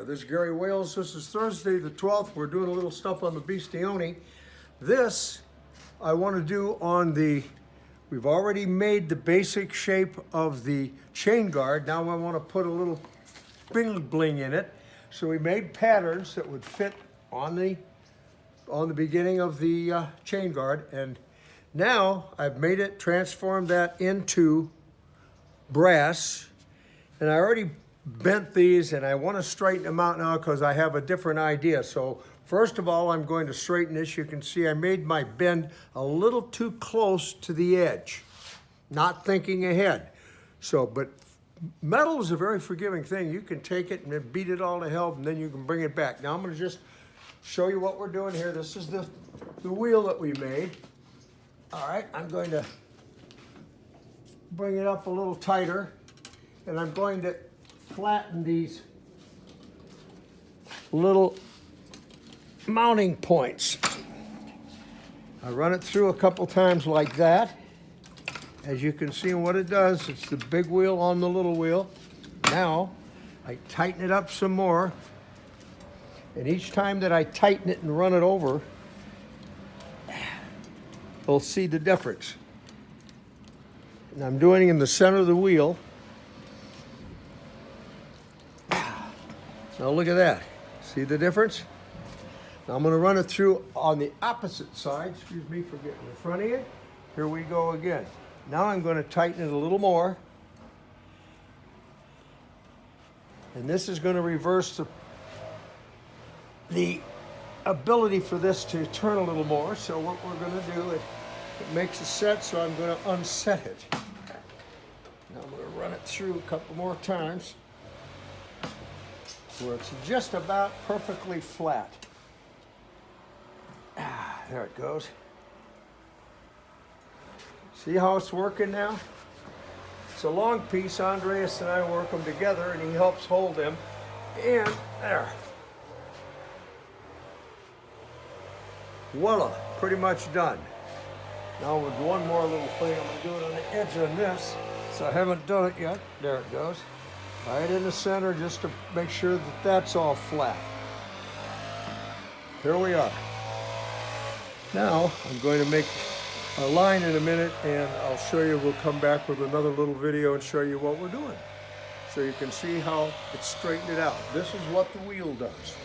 This is Gary Wales. This is Thursday the 12th. We're doing a little stuff on the Bestioni. This I want to do on the, we've already made the basic shape of the chain guard. Now I want to put a little bling in it. So we made patterns that would fit on the beginning of the chain guard. And now I've made it, transformed that into brass. And I already bent these and I want to straighten them out now because I have a different idea. So first of all, I'm going to straighten this. You can see I made my bend a little too close to the edge, not thinking ahead. So, but metal is a very forgiving thing. You can take it and then beat it all to hell and then you can bring it back. Now I'm going to just show you what we're doing here. This is the wheel that we made. All right, I'm going to bring it up a little tighter and I'm going to flatten these little mounting points. I run it through a couple times like that. As you can see what it does, it's the big wheel on the little wheel. Now I tighten it up some more, and each time that I tighten it and run it over, you'll see the difference. And I'm doing it in the center of the wheel. Now look at that. See the difference? Now I'm going to run it through on the opposite side. Excuse me for getting in front of you. Here we go again. Now I'm going to tighten it a little more. And this is going to reverse the ability for this to turn a little more. So what we're going to do, it makes a set, so I'm going to unset it. Now I'm going to run it through a couple more times where it's just about perfectly flat. There it goes. See how it's working now? It's a long piece. Andreas and I work them together and he helps hold them. And there. Voila, pretty much done. Now with one more little thing, I'm going to do it on the edge of this. So I haven't done it yet. There it goes. Right in the center just to make sure that that's all flat. Here we are. Now I'm going to make a line in a minute and I'll show you, we'll come back with another little video and show you what we're doing. So you can see how it's straightened it out. This is what the wheel does.